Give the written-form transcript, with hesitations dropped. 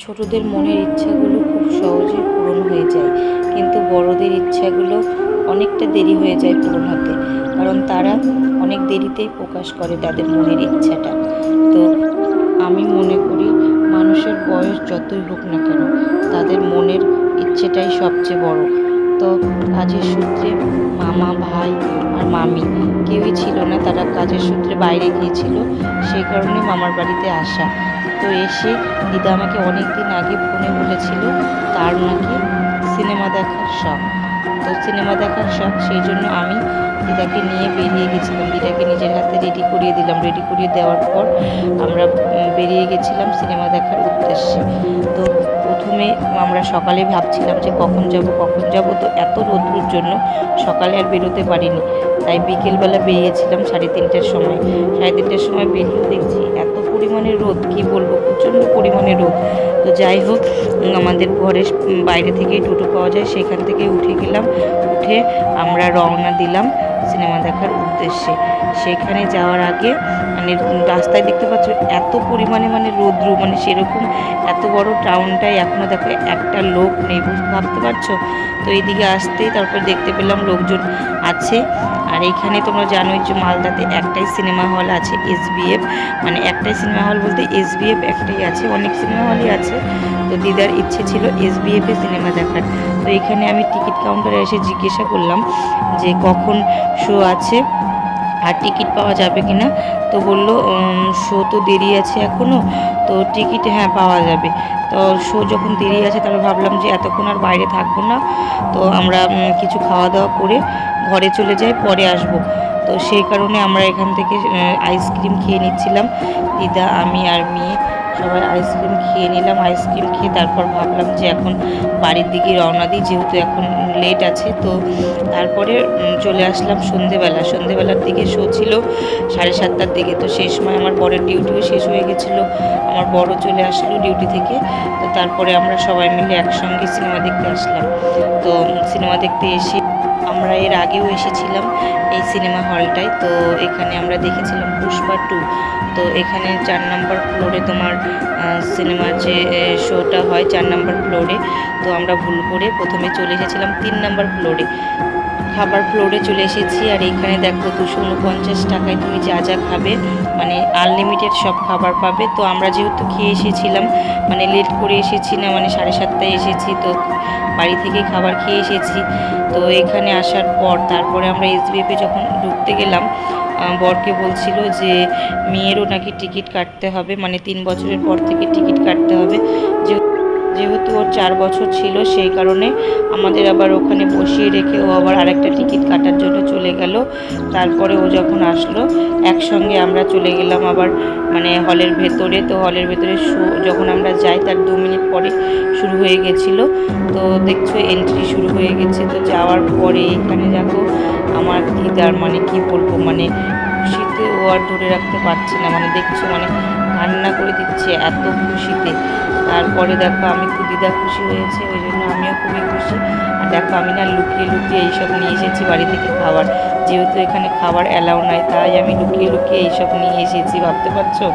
ছোটদের মনের ইচ্ছাগুলো খুব সহজে পূরণ হয়ে যায়, কিন্তু বড়দের ইচ্ছাগুলো অনেকটা দেরি হয়ে যায় পূরণ হতে, কারণ তারা অনেক দেরিতেই প্রকাশ করে তাদের মনের ইচ্ছাটা। তো আমি মনে করি মানুষের বয়স যতই হোক না কেন, তাদের মনের ইচ্ছেটাই সবচেয়ে বড়। তো কাজের সূত্রে মামা, ভাই আর মামি কেউই ছিল না, তারা কাজের সূত্রে বাইরে গিয়েছিল, সেই কারণে মামার বাড়িতে আসা। তো এসে দিদা আমাকে অনেক দিন আগে ফোনে বলেছিল তার নাকি সিনেমা দেখার শখ। তো সিনেমা দেখার শখ, সেই জন্য আমি দিদাকে নিয়ে বেরিয়ে গেছিলাম। দিদাকে নিজের হাতে রেডি করিয়ে দিলাম। রেডি করিয়ে দেওয়ার পর আমরা বেরিয়ে গেছিলাম সিনেমা দেখার উদ্দেশ্যে। তো প্রথমে আমরা সকালে ভাবছিলাম যে কখন যাব। তো এত রোদ্রুর জন্য সকালে আর বেরোতে পারিনি, তাই বিকেলবেলা বেরিয়েছিলাম 3:30টার সময়। 3:30টার সময় বেরিয়েও দেখছি এত পরিমাণে রোদ, কি বলবো, প্রচণ্ড পরিমাণে রোদ। তো যাই হোক, আমাদের ঘরের বাইরে থেকেই টোটো পাওয়া যায়, সেখান থেকে উঠে গেলাম। উঠে আমরা রওনা দিলাম সিনেমা দেখার উদ্দেশ্যে। সেখানে যাওয়ার আগে মানে রাস্তায় দেখতে পাচ্ছ এত পরিমাণে রৌদ্র, সেরকম এত বড় টাউনটাই এখনও দেখো একটা লোক নেই, ভাবতে পারছো। তো এইদিকে আসতেই তারপর দেখতে পেলাম লোকজন আছে। আর এইখানে তোমরা জানোই যে মালদাতে একটাই সিনেমা হল আছে, SBF। একটাই সিনেমা হল বলতে SBF একটাই আছে, অনেক সিনেমা হলই আছে। তো দিদার ইচ্ছে ছিল SBF-এ সিনেমা দেখার। তো এখানে আমি টিকিট কাউন্টারে এসে জিজ্ঞাসা করলাম যে কখন শো আছে আর টিকিট পাওয়া যাবে কি না। তো বললো শো তো দেরি আছে এখনও, তো টিকিট হ্যাঁ পাওয়া যাবে। তো শো যখন দেরি আছে, তারপর ভাবলাম যে এতক্ষণ আর বাইরে থাকবো না, তো আমরা কিছু খাওয়া দাওয়া করে ঘরে চলে যাই, পরে আসব। তো সেই কারণে আমরা এখান থেকে আইসক্রিম খেয়ে নিচ্ছিলাম, দিদা, আমি আর মেয়ে সবাই আইসক্রিম খেয়ে নিলাম। আইসক্রিম খেয়ে তারপর ভাবলাম যে এখন বাড়ির দিকে রওনা দিই, যেহেতু এখন লেট আছে। তো তারপরে চলে আসলাম সন্ধেবেলার দিকে শো ছিল 7:30টার দিকে। তো সেই সময় আমার বরের ডিউটিও শেষ হয়ে গেছিলো, আমার বড় চলে আসলো ডিউটি থেকে। তো তারপরে আমরা সবাই মিলে একসঙ্গে সিনেমা দেখতে আসলাম। তো সিনেমা দেখতে এসে আমরা এর আগেও এসেছিলাম এই সিনেমা হলটায়। তো এখানে আমরা দেখেছিলাম পুষ্পা 2। তো এখানে 4 নম্বর ফ্লোরে তোমার সিনেমার যে শোটা হয় 4 নম্বর ফ্লোরে। তো আমরা ভুল করে প্রথমে চলে এসেছিলাম 3 নম্বর ফ্লোরে, খাবার ফ্লোরে চলে এসেছি। আর এখানে দেখো 249 টাকায় তুমি যা যা খাবে, আনলিমিটেড সব খাবার পাবে। তো আমরা যেহেতু খেয়ে এসেছিলাম, লেট করে এসেছি না, 7:30টায় এসেছি, তো বাড়ি থেকে খাবার খেয়ে এসেছি। তো এখানে আসার পর তারপরে আমরা SBF-এ যখন ঢুকতে গেলাম, বরকে বলছিল যে মেয়েরও নাকি টিকিট কাটতে হবে, 3 বছরের পর থেকে টিকিট কাটতে হবে। যেহেতু ওর 4 বছর ছিল, সেই কারণে আমাদের আবার ওখানে বসিয়ে রেখে ও আবার আরেকটা টিকিট কাটার জন্য চলে গেল। তারপরে ও যখন আসলো, একসঙ্গে আমরা চলে গেলাম আবার হলের ভেতরে। তো হলের ভেতরে শো যখন আমরা যাই তার 2 মিনিট পরে শুরু হয়ে গেছিলো। তো দেখছো এন্ট্রি শুরু হয়ে গেছে। তো যাওয়ার পরে এখানে দেখো আমার দিদার কি বলবো, খুশিতে ও আর ধরে রাখতে পারছে না, দেখছো কান্না করে দিচ্ছে এত খুশিতে। তারপরে দেখো আমি দিদা খুশি হয়েছে, ওই জন্য আমিও খুবই খুশি। আর দেখো আমি না লুকিয়ে এইসব নিয়ে এসেছি বাড়ি থেকে খাবার, যেহেতু এখানে খাবার অ্যালাউ নাই, তাই আমি লুকিয়ে এইসব নিয়ে এসেছি, ভাবতে পারছো।